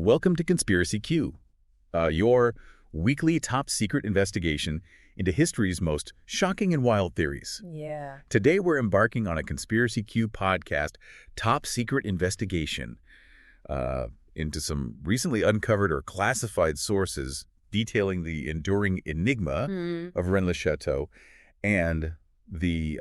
Welcome to Conspiracy Q, your weekly top-secret investigation into history's most shocking and wild theories. Yeah. Today we're embarking on a Conspiracy Q podcast top-secret investigation into some recently uncovered or classified sources detailing the enduring enigma of Rennes-Le-Château and the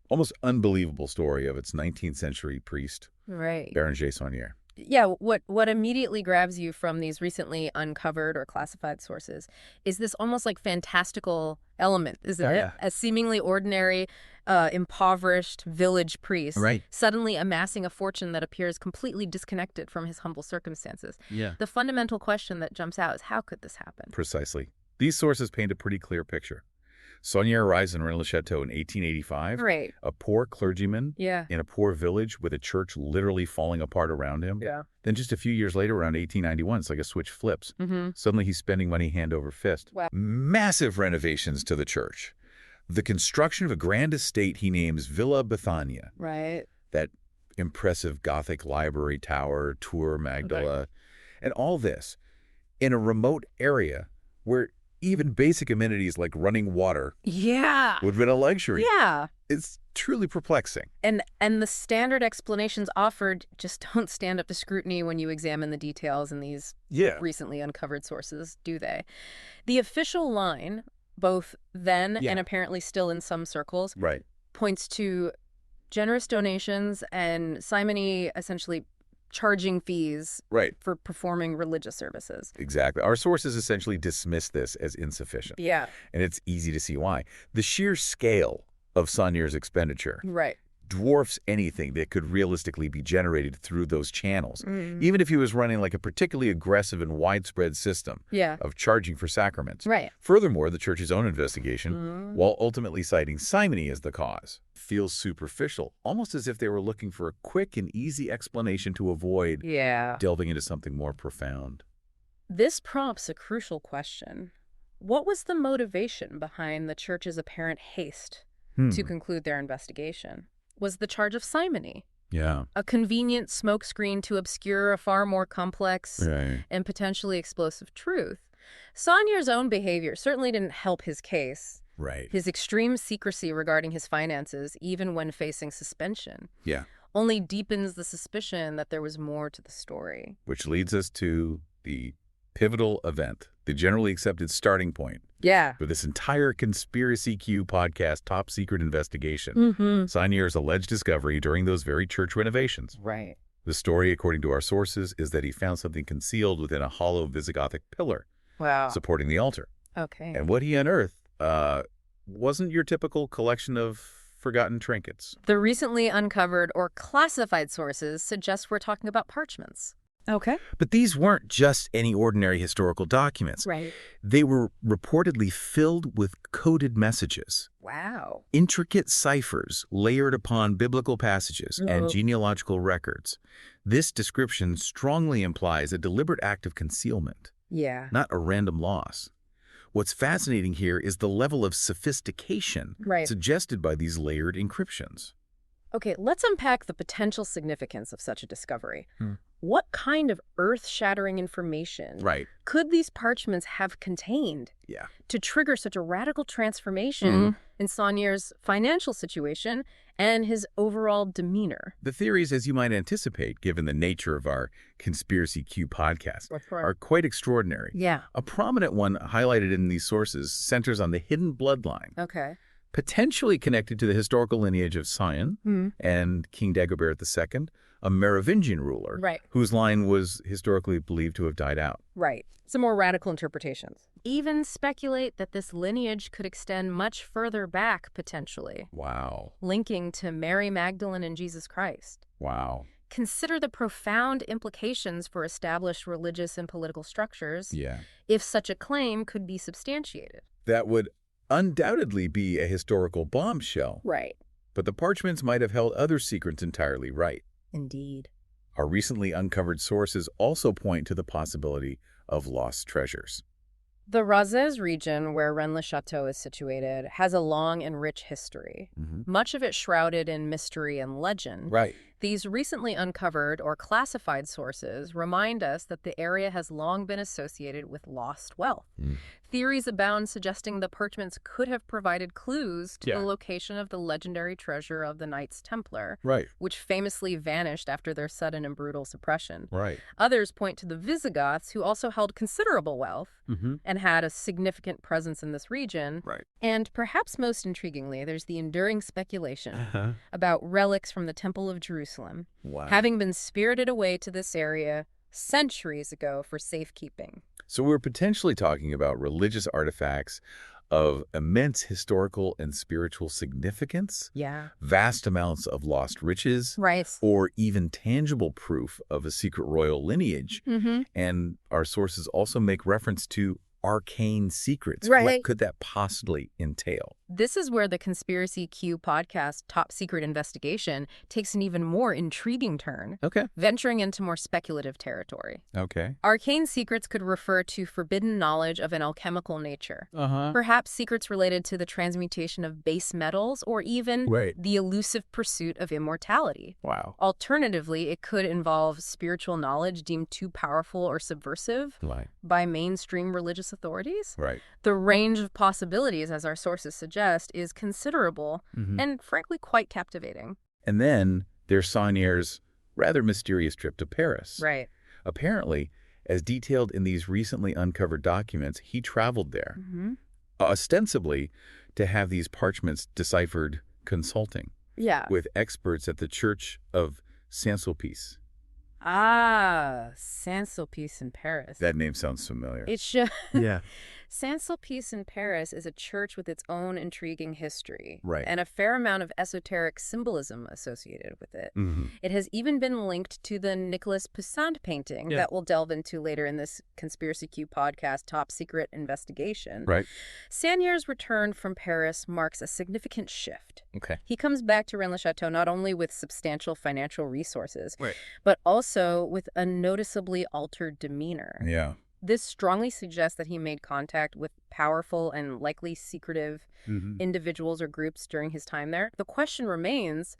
almost unbelievable story of its 19th century priest, Right. Bérenger Saunière. Yeah, what immediately grabs you from these recently uncovered or classified sources is this almost like fantastical element, isn't it? Yeah. A seemingly ordinary, impoverished village priest suddenly amassing a fortune that appears completely disconnected from his humble circumstances. Yeah. The fundamental question that jumps out is, how could this happen? Precisely. These sources paint a pretty clear picture. Saunière arrives in Rennes-Le-Château in 1885, Right. a poor clergyman Yeah. in a poor village with a church literally falling apart around him. Yeah. Then just a few years later, around 1891, it's like a switch flips. Suddenly he's spending money hand over fist. Wow. Massive renovations to the church. The construction of a grand estate he names Villa Bethania. Right. That impressive Gothic library tower, Tour Magdala, and all this in a remote area where even basic amenities like running water Yeah. would have been a luxury. Yeah. It's truly perplexing. And the standard explanations offered just don't stand up to scrutiny when you examine the details in these recently uncovered sources, do they? The official line, both then and apparently still in some circles, points to generous donations and simony essentially charging fees for performing religious services. Exactly. Our sources essentially dismiss this as insufficient. Yeah. And it's easy to see why. The sheer scale of Saunière's expenditure dwarfs anything that could realistically be generated through those channels, even if he was running like a particularly aggressive and widespread system of charging for sacraments. Furthermore, the church's own investigation, while ultimately citing simony as the cause, feels superficial, almost as if they were looking for a quick and easy explanation to avoid delving into something more profound. This prompts a crucial question. What was the motivation behind the church's apparent haste to conclude their investigation? Was the charge of simony a convenient smokescreen to obscure a far more complex and potentially explosive truth? Saunière's own behavior certainly didn't help his case. His extreme secrecy regarding his finances, even when facing suspension, only deepens the suspicion that there was more to the story. Which leads us to the pivotal event, the generally accepted starting point for this entire Conspiracy Q podcast top secret investigation. Saunière's alleged discovery during those very church renovations. The story, according to our sources, is that he found something concealed within a hollow Visigothic pillar supporting the altar. And what he unearthed wasn't your typical collection of forgotten trinkets. The recently uncovered or classified sources suggest we're talking about parchments. But these weren't just any ordinary historical documents. They were reportedly filled with coded messages. Wow. Intricate ciphers layered upon biblical passages and genealogical records. This description strongly implies a deliberate act of concealment, not a random loss. What's fascinating here is the level of sophistication suggested by these layered encryptions. Okay, let's unpack the potential significance of such a discovery. What kind of earth-shattering information could these parchments have contained to trigger such a radical transformation in Saunière's financial situation and his overall demeanor? The theories, as you might anticipate, given the nature of our Conspiracy Q podcast, are quite extraordinary. A prominent one highlighted in these sources centers on the hidden bloodline. Potentially connected to the historical lineage of Sion and King Dagobert II, a Merovingian ruler whose line was historically believed to have died out. Some more radical interpretations. Even speculate that this lineage could extend much further back, potentially. Wow. Linking to Mary Magdalene and Jesus Christ. Wow. Consider the profound implications for established religious and political structures if such a claim could be substantiated. That would undoubtedly be a historical bombshell. But the parchments might have held other secrets entirely. Indeed. Our recently uncovered sources also point to the possibility of lost treasures. The Razès region, where Rennes-Le-Château is situated, has a long and rich history, much of it shrouded in mystery and legend. These recently uncovered or classified sources remind us that the area has long been associated with lost wealth. Theories abound suggesting the parchments could have provided clues to the location of the legendary treasure of the Knights Templar, which famously vanished after their sudden and brutal suppression. Others point to the Visigoths, who also held considerable wealth and had a significant presence in this region. And perhaps most intriguingly, there's the enduring speculation about relics from the Temple of Jerusalem, having been spirited away to this area centuries ago for safekeeping. So we're potentially talking about religious artifacts of immense historical and spiritual significance, vast amounts of lost riches, or even tangible proof of a secret royal lineage. And our sources also make reference to arcane secrets. What could that possibly entail? This is where the Conspiracy Q podcast Top Secret Investigation takes an even more intriguing turn, venturing into more speculative territory. Arcane secrets could refer to forbidden knowledge of an alchemical nature, perhaps secrets related to the transmutation of base metals or even the elusive pursuit of immortality. Alternatively, it could involve spiritual knowledge deemed too powerful or subversive by mainstream religious authorities. The range of possibilities, as our sources suggest, is considerable and frankly quite captivating. And then there's Sauniere's rather mysterious trip to Paris. Apparently, as detailed in these recently uncovered documents, he traveled there, ostensibly to have these parchments deciphered consulting with experts at the Church of Saint-Sulpice. Saint-Sulpice in Paris. That name sounds familiar. It should. Saint-Sulpice in Paris is a church with its own intriguing history and a fair amount of esoteric symbolism associated with it. It has even been linked to the Nicolas Poussin painting that we'll delve into later in this Conspiracy Q podcast Top Secret Investigation. Sauniere's return from Paris marks a significant shift. He comes back to Rennes-Le-Château not only with substantial financial resources, but also with a noticeably altered demeanor. This strongly suggests that he made contact with powerful and likely secretive individuals or groups during his time there. The question remains,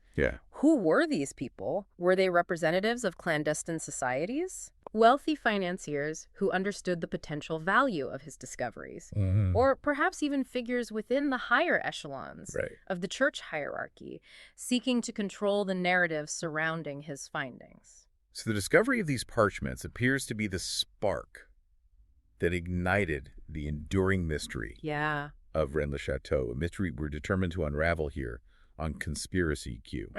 who were these people? Were they representatives of clandestine societies? Wealthy financiers who understood the potential value of his discoveries? Or perhaps even figures within the higher echelons of the church hierarchy, seeking to control the narrative surrounding his findings? So the discovery of these parchments appears to be the spark that ignited the enduring mystery of Rennes-Le-Château, a mystery we're determined to unravel here on Conspiracy Q.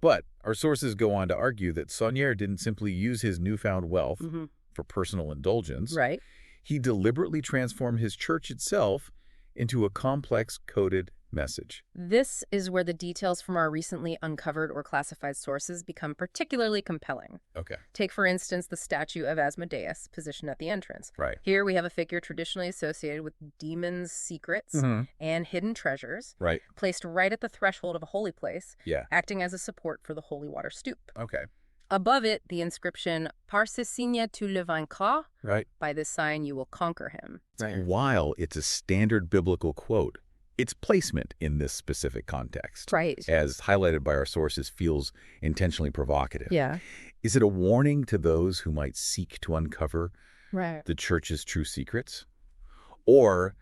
But our sources go on to argue that Sauniere didn't simply use his newfound wealth for personal indulgence. He deliberately transformed his church itself into a complex coded message. This is where the details from our recently uncovered or classified sources become particularly compelling. Take, for instance, the statue of Asmodeus positioned at the entrance. Here we have a figure traditionally associated with demons' secrets and hidden treasures, placed right at the threshold of a holy place, acting as a support for the holy water stoup. Above it, the inscription, Par ce signe tu le vaincras, by this sign you will conquer him. While it's a standard biblical quote, its placement in this specific context, as highlighted by our sources, feels intentionally provocative. Is it a warning to those who might seek to uncover the church's true secrets? Or,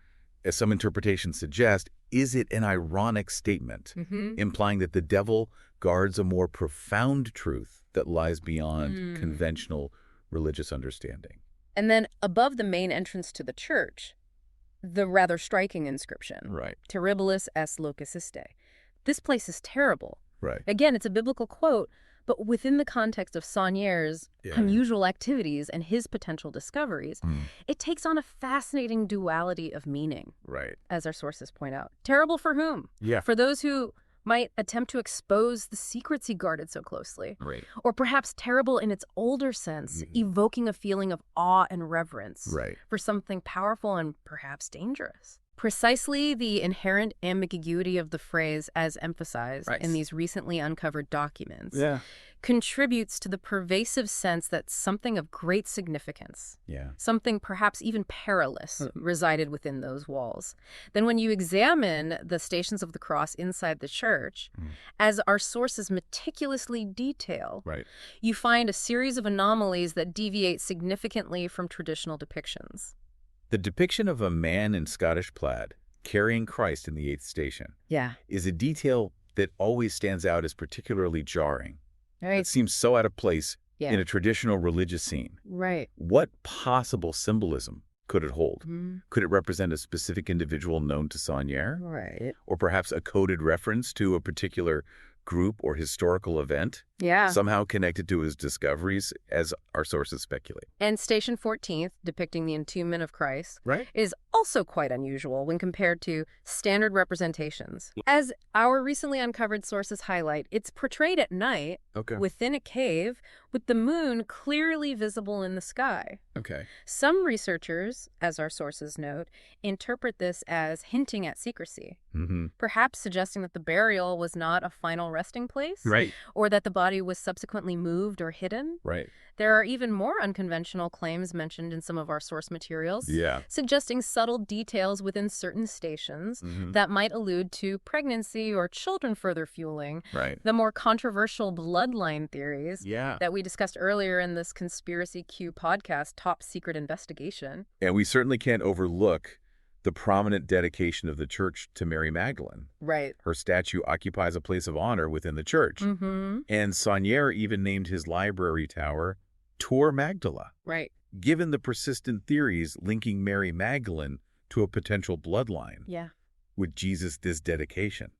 as some interpretations suggest, is it an ironic statement, implying that the devil guards a more profound truth that lies beyond conventional religious understanding? And then above the main entrance to the church, the rather striking inscription, Terribilis est locus iste. This place is terrible. Again, it's a biblical quote, but within the context of Sauniere's unusual activities and his potential discoveries, it takes on a fascinating duality of meaning, as our sources point out. Terrible for whom? For those who might attempt to expose the secrets he guarded so closely. Or perhaps terrible in its older sense, evoking a feeling of awe and reverence for something powerful and perhaps dangerous. Precisely the inherent ambiguity of the phrase, as emphasized in these recently uncovered documents, contributes to the pervasive sense that something of great significance, something perhaps even perilous, resided within those walls. Then when you examine the Stations of the Cross inside the church, as our sources meticulously detail, you find a series of anomalies that deviate significantly from traditional depictions. The depiction of a man in Scottish plaid carrying Christ in the 8th station is a detail that always stands out as particularly jarring. It seems so out of place in a traditional religious scene. What possible symbolism could it hold? Could it represent a specific individual known to Saunière? Or perhaps a coded reference to a particular group or historical event? Somehow connected to his discoveries, as our sources speculate. And Station 14th, depicting the entombment of Christ, is also quite unusual when compared to standard representations. As our recently uncovered sources highlight, it's portrayed at night within a cave with the moon clearly visible in the sky. Some researchers, as our sources note, interpret this as hinting at secrecy, perhaps suggesting that the burial was not a final resting place, or that the body was subsequently moved or hidden. There are even more unconventional claims mentioned in some of our source materials, suggesting subtle details within certain stations that might allude to pregnancy or children further fueling the more controversial bloodline theories that we discussed earlier in this Conspiracy Q podcast, Top Secret Investigation. And we certainly can't overlook the prominent dedication of the church to Mary Magdalene. Her statue occupies a place of honor within the church. And Saunière even named his library tower Tour Magdala. Given the persistent theories linking Mary Magdalene to a potential bloodline with Jesus' this dedication,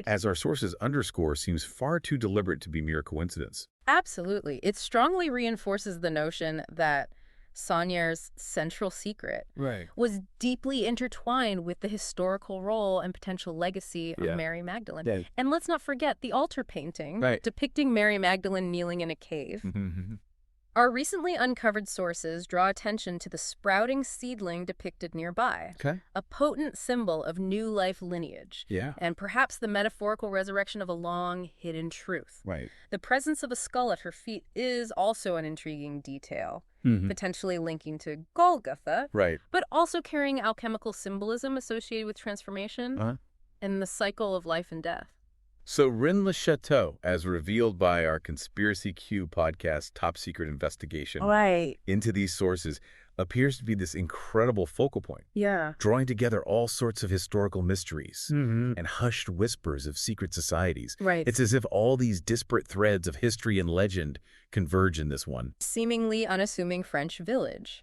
as our sources underscore, seems far too deliberate to be mere coincidence. Absolutely. It strongly reinforces the notion that Saunière's central secret was deeply intertwined with the historical role and potential legacy of Mary Magdalene. And let's not forget the altar painting depicting Mary Magdalene kneeling in a cave. Our recently uncovered sources draw attention to the sprouting seedling depicted nearby, a potent symbol of new life lineage, and perhaps the metaphorical resurrection of a long hidden truth. The presence of a skull at her feet is also an intriguing detail, potentially linking to Golgotha, but also carrying alchemical symbolism associated with transformation and the cycle of life and death. So Rennes-Le-Château, as revealed by our Conspiracy Q podcast Top Secret Investigation into these sources, appears to be this incredible focal point, drawing together all sorts of historical mysteries and hushed whispers of secret societies. It's as if all these disparate threads of history and legend converge in this one seemingly unassuming French village.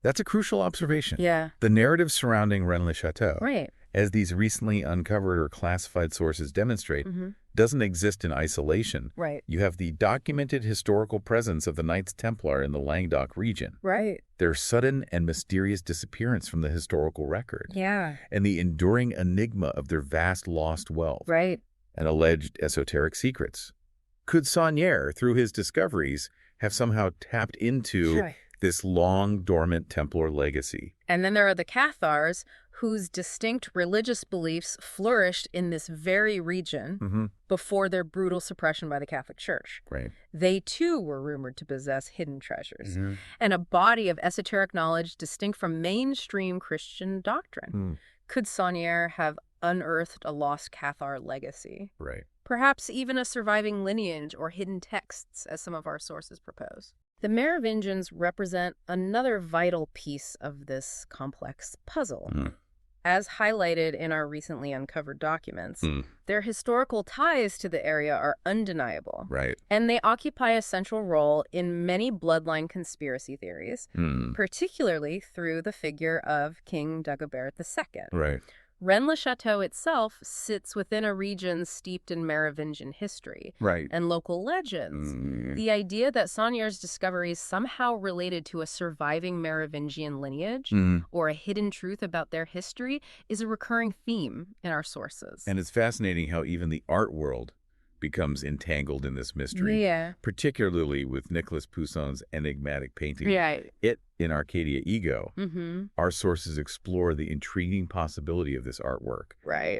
That's a crucial observation. The narrative surrounding Rennes-Le-Château, as these recently uncovered or classified sources demonstrate, doesn't exist in isolation. You have the documented historical presence of the Knights Templar in the Languedoc region. Their sudden and mysterious disappearance from the historical record. And the enduring enigma of their vast lost wealth. And alleged esoteric secrets. Could Saunière, through his discoveries, have somehow tapped into this long dormant Templar legacy? And then there are the Cathars, whose distinct religious beliefs flourished in this very region before their brutal suppression by the Catholic Church. They too were rumored to possess hidden treasures and a body of esoteric knowledge distinct from mainstream Christian doctrine. Could Saunière have unearthed a lost Cathar legacy? Perhaps even a surviving lineage or hidden texts, as some of our sources propose. The Merovingians represent another vital piece of this complex puzzle. As highlighted in our recently uncovered documents, their historical ties to the area are undeniable. And they occupy a central role in many bloodline conspiracy theories, particularly through the figure of King Dagobert II. Rennes-Le-Château itself sits within a region steeped in Merovingian history and local legends. The idea that Saunière's discoveries somehow related to a surviving Merovingian lineage or a hidden truth about their history is a recurring theme in our sources. And it's fascinating how even the art world becomes entangled in this mystery, particularly with Nicolas Pousson's enigmatic painting. It, in Arcadia Ego, our sources explore the intriguing possibility of this artwork,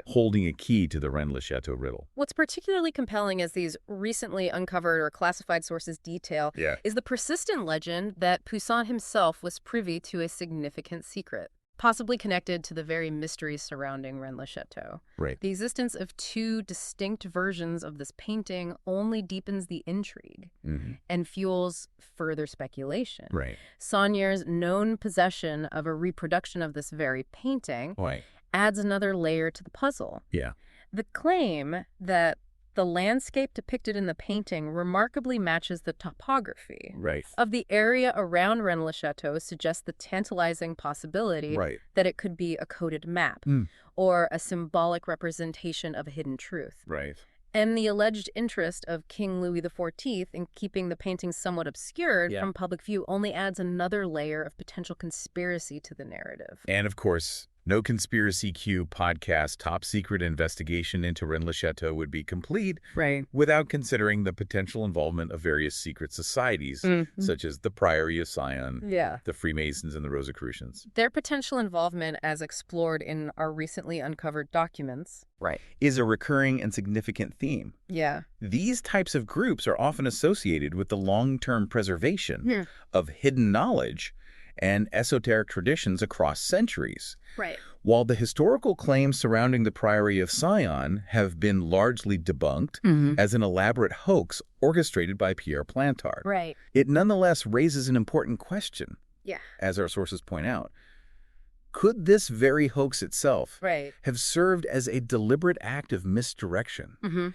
holding a key to the Rennes-Le-Château riddle. What's particularly compelling, as these recently uncovered or classified sources detail, is the persistent legend that Pousson himself was privy to a significant secret, possibly connected to the very mysteries surrounding Rennes-Le-Château. The existence of two distinct versions of this painting only deepens the intrigue and fuels further speculation. Sauniere's known possession of a reproduction of this very painting adds another layer to the puzzle. The claim that the landscape depicted in the painting remarkably matches the topography of the area around Rennes-Le-Château suggests the tantalizing possibility that it could be a coded map or a symbolic representation of a hidden truth. And the alleged interest of King Louis XIV in keeping the painting somewhat obscured from public view only adds another layer of potential conspiracy to the narrative. And of course, No Conspiracy Q podcast top secret investigation into Rennes-Le-Château would be complete without considering the potential involvement of various secret societies, such as the Priory of Sion, the Freemasons, and the Rosicrucians. Their potential involvement, as explored in our recently uncovered documents, is a recurring and significant theme. These types of groups are often associated with the long-term preservation of hidden knowledge and esoteric traditions across centuries. While the historical claims surrounding the Priory of Sion have been largely debunked as an elaborate hoax orchestrated by Pierre Plantard, it nonetheless raises an important question, as our sources point out. Could this very hoax itself have served as a deliberate act of misdirection,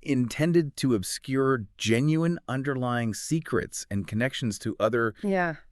intended to obscure genuine underlying secrets and connections to other,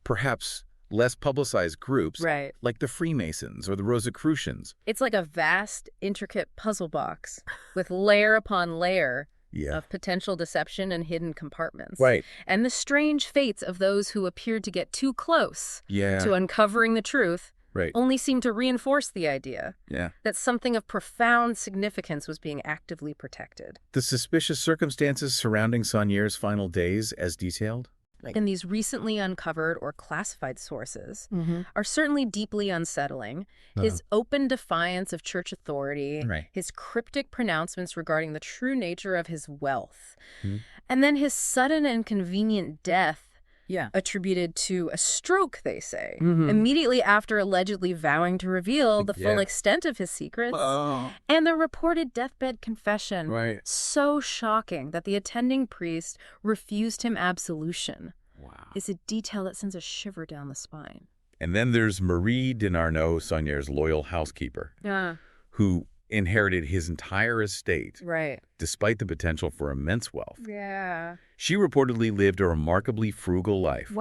perhaps less publicized groups, like the Freemasons or the Rosicrucians? It's like a vast, intricate puzzle box with layer upon layer of potential deception and hidden compartments. And the strange fates of those who appeared to get too close to uncovering the truth only seem to reinforce the idea that something of profound significance was being actively protected. The suspicious circumstances surrounding Sauniere's final days, as detailed in these recently uncovered or classified sources, are certainly deeply unsettling. His open defiance of church authority, his cryptic pronouncements regarding the true nature of his wealth, and then his sudden and convenient death, attributed to a stroke, they say, immediately after allegedly vowing to reveal the full extent of his secrets, and the reported deathbed confession, so shocking that the attending priest refused him absolution, is a detail that sends a shiver down the spine. And then there's Marie Denarnaud, Sauniere's loyal housekeeper, who inherited his entire estate, despite the potential for immense wealth. She reportedly lived a remarkably frugal life.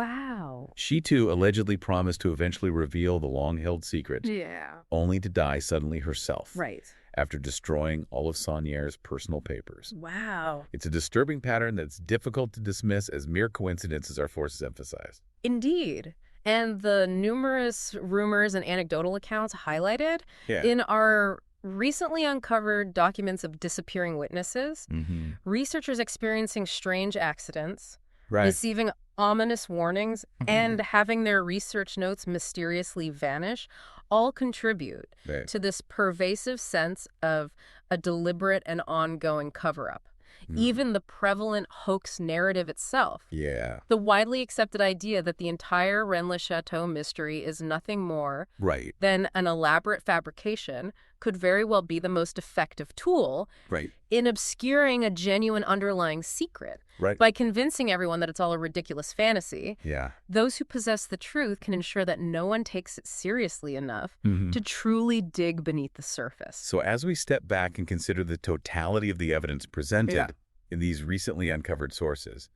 She, too, allegedly promised to eventually reveal the long-held secret, only to die suddenly herself, after destroying all of Sauniere's personal papers. It's a disturbing pattern that's difficult to dismiss as mere coincidence, as our forces emphasize. Indeed. And the numerous rumors and anecdotal accounts highlighted in our recently uncovered documents of disappearing witnesses, researchers experiencing strange accidents, receiving ominous warnings, and having their research notes mysteriously vanish, all contribute to this pervasive sense of a deliberate and ongoing cover-up. Even the prevalent hoax narrative itself. The widely accepted idea that the entire Rennes-Le-Château mystery is nothing more than an elaborate fabrication could very well be the most effective tool in obscuring a genuine underlying secret. By convincing everyone that it's all a ridiculous fantasy, those who possess the truth can ensure that no one takes it seriously enough to truly dig beneath the surface. So as we step back and consider the totality of the evidence presented in these recently uncovered sources,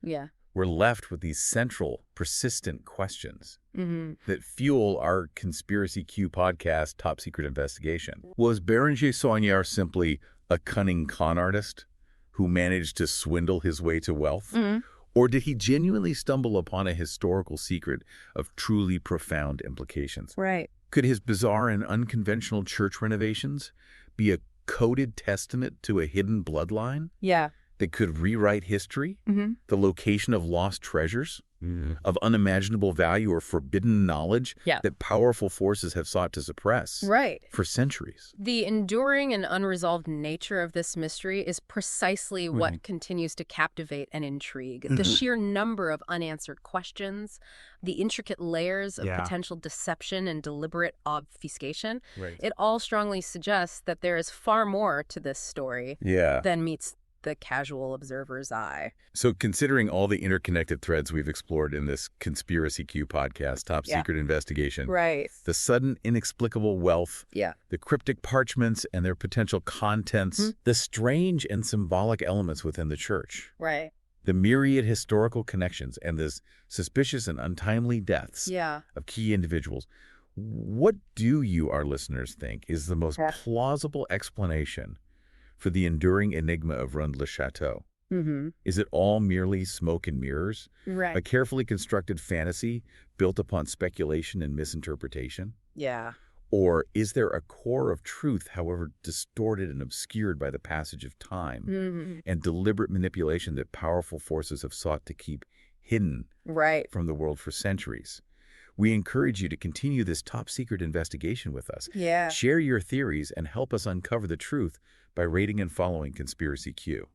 we're left with these central, persistent questions that fuel our Conspiracy Q podcast top secret investigation. Was Bérenger Saunière simply a cunning con artist who managed to swindle his way to wealth? Or did he genuinely stumble upon a historical secret of truly profound implications? Could his bizarre and unconventional church renovations be a coded testament to a hidden bloodline? that could rewrite history, the location of lost treasures, of unimaginable value or forbidden knowledge that powerful forces have sought to suppress for centuries. The enduring and unresolved nature of this mystery is precisely what continues to captivate and intrigue. The sheer number of unanswered questions, the intricate layers of potential deception and deliberate obfuscation, it all strongly suggests that there is far more to this story than meets the casual observer's eye. So considering all the interconnected threads we've explored in this Conspiracy Q podcast, Top Secret Investigation, the sudden inexplicable wealth, the cryptic parchments and their potential contents, the strange and symbolic elements within the church, the myriad historical connections and the suspicious and untimely deaths of key individuals, what do you, our listeners, think is the most plausible explanation for the enduring enigma of Rennes-Le-Château? Is it all merely smoke and mirrors? A carefully constructed fantasy built upon speculation and misinterpretation? Or is there a core of truth, however distorted and obscured by the passage of time and deliberate manipulation that powerful forces have sought to keep hidden from the world for centuries? We encourage you to continue this top secret investigation with us. Share your theories and help us uncover the truth by rating and following Conspiracy Q.